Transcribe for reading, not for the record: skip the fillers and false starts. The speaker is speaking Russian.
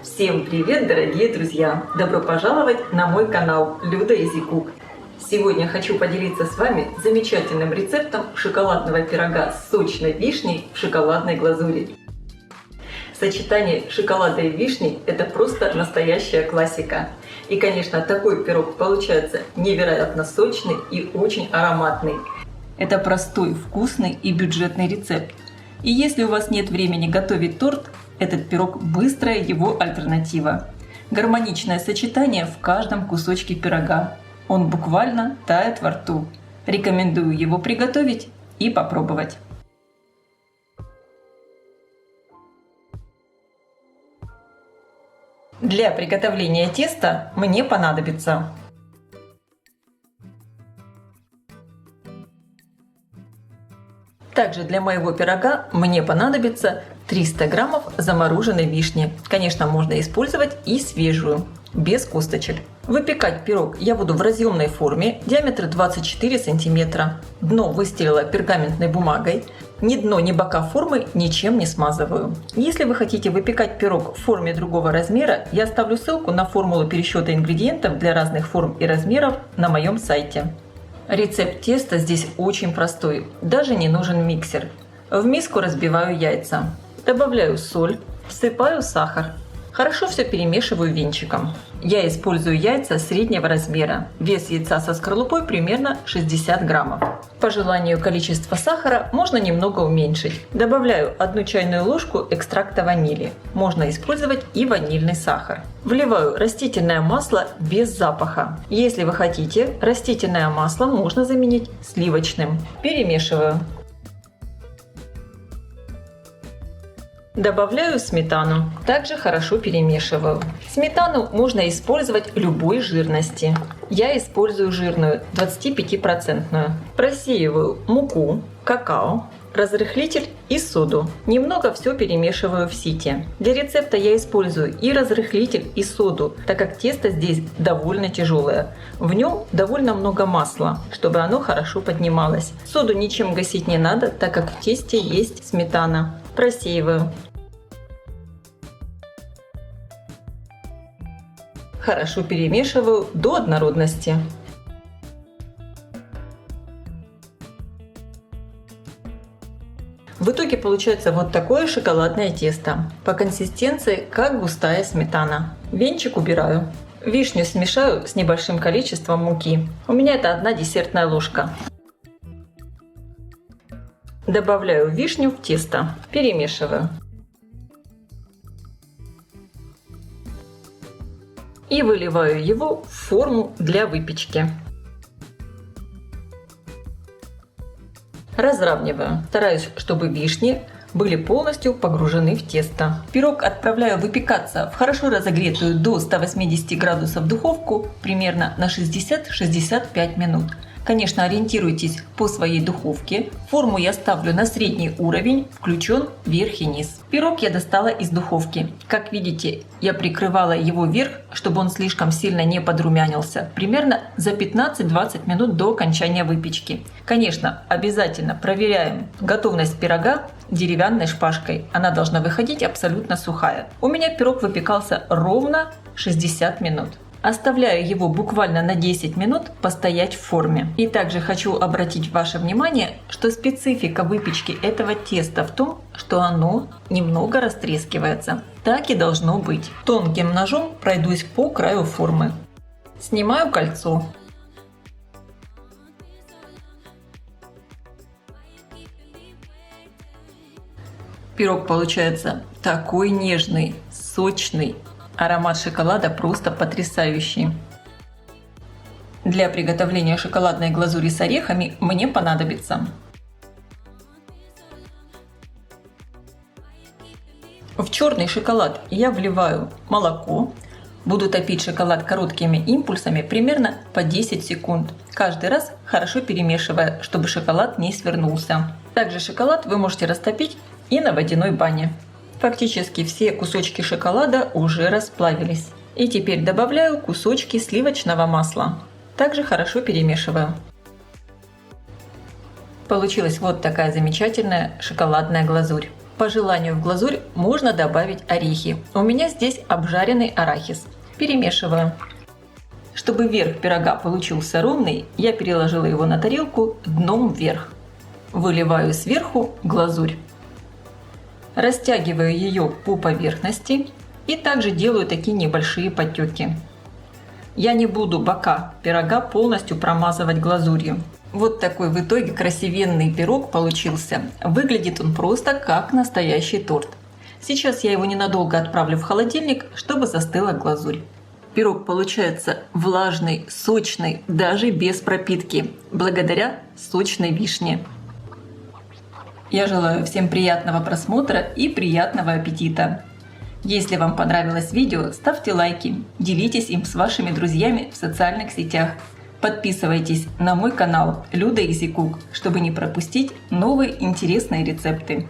Всем привет, дорогие друзья! Добро пожаловать на мой канал Люда Easy Cook. Сегодня хочу поделиться с вами замечательным рецептом шоколадного пирога с сочной вишней в шоколадной глазури. Сочетание шоколада и вишни – это просто настоящая классика. И, конечно, такой пирог получается невероятно сочный и очень ароматный. Это простой, вкусный и бюджетный рецепт. И если у вас нет времени готовить торт, этот пирог – быстрая его альтернатива. Гармоничное сочетание в каждом кусочке пирога. Он буквально тает во рту. Рекомендую его приготовить и попробовать. Для приготовления теста мне понадобится также для моего пирога мне понадобится 300 граммов замороженной вишни. Конечно, можно использовать и свежую, без косточек. Выпекать пирог я буду в разъемной форме, диаметр 24 сантиметра. Дно выстелила пергаментной бумагой. Ни дно, ни бока формы ничем не смазываю. Если вы хотите выпекать пирог в форме другого размера, я оставлю ссылку на формулу пересчета ингредиентов для разных форм и размеров на моем сайте. Рецепт теста здесь очень простой, даже не нужен миксер. В миску разбиваю яйца, добавляю соль, всыпаю сахар. Хорошо все перемешиваю венчиком. Я использую яйца среднего размера. Вес яйца со скорлупой примерно 60 граммов. По желанию количество сахара можно немного уменьшить. Добавляю 1 чайную ложку экстракта ванили. Можно использовать и ванильный сахар. Вливаю растительное масло без запаха. Если вы хотите, растительное масло можно заменить сливочным. Перемешиваю. Добавляю сметану. Также хорошо перемешиваю. Сметану можно использовать любой жирности. Я использую жирную, 25%. Просеиваю муку, какао, разрыхлитель и соду. Немного все перемешиваю в сите. Для рецепта я использую и разрыхлитель, и соду, так как тесто здесь довольно тяжелое. В нем довольно много масла, чтобы оно хорошо поднималось. Соду ничем гасить не надо, так как в тесте есть сметана. Просеиваю. Хорошо перемешиваю до однородности. В итоге получается вот такое шоколадное тесто. По консистенции как густая сметана. Венчик убираю. Вишню смешаю с небольшим количеством муки. У меня это 1 десертная ложка. Добавляю вишню в тесто. Перемешиваю. И выливаю его в форму для выпечки. Разравниваю. Стараюсь, чтобы вишни были полностью погружены в тесто. Пирог отправляю выпекаться в хорошо разогретую до 180 градусов духовку примерно на 60-65 минут. Конечно, ориентируйтесь по своей духовке. Форму я ставлю на средний уровень, включен верх и низ. Пирог я достала из духовки. Как видите, я прикрывала его верх, чтобы он слишком сильно не подрумянился, примерно за 15-20 минут до окончания выпечки. Конечно, обязательно проверяем готовность пирога деревянной шпажкой. Она должна выходить абсолютно сухая. У меня пирог выпекался ровно 60 минут. Оставляю его буквально на 10 минут постоять в форме. И также хочу обратить ваше внимание, что специфика выпечки этого теста в том, что оно немного растрескивается. Так и должно быть. Тонким ножом пройдусь по краю формы. Снимаю кольцо. Пирог получается такой нежный, сочный. Аромат шоколада просто потрясающий. Для приготовления шоколадной глазури с орехами мне понадобится в черный шоколад я вливаю молоко. Буду топить шоколад короткими импульсами примерно по 10 секунд. Каждый раз хорошо перемешивая, чтобы шоколад не свернулся. Также шоколад вы можете растопить и на водяной бане. Фактически все кусочки шоколада уже расплавились. И теперь добавляю кусочки сливочного масла. Также хорошо перемешиваю. Получилась вот такая замечательная шоколадная глазурь. По желанию в глазурь можно добавить орехи. У меня здесь обжаренный арахис. Перемешиваю. Чтобы верх пирога получился ровный, я переложила его на тарелку дном вверх. Выливаю сверху глазурь. Растягиваю ее по поверхности и также делаю такие небольшие подтеки. Я не буду бока пирога полностью промазывать глазурью. Вот такой в итоге красивенный пирог получился. Выглядит он просто как настоящий торт. Сейчас я его ненадолго отправлю в холодильник, чтобы застыла глазурь. Пирог получается влажный, сочный, даже без пропитки, благодаря сочной вишне. Я желаю всем приятного просмотра и приятного аппетита! Если вам понравилось видео, ставьте лайки, делитесь им с вашими друзьями в социальных сетях. Подписывайтесь на мой канал Люда Easy Cook, чтобы не пропустить новые интересные рецепты.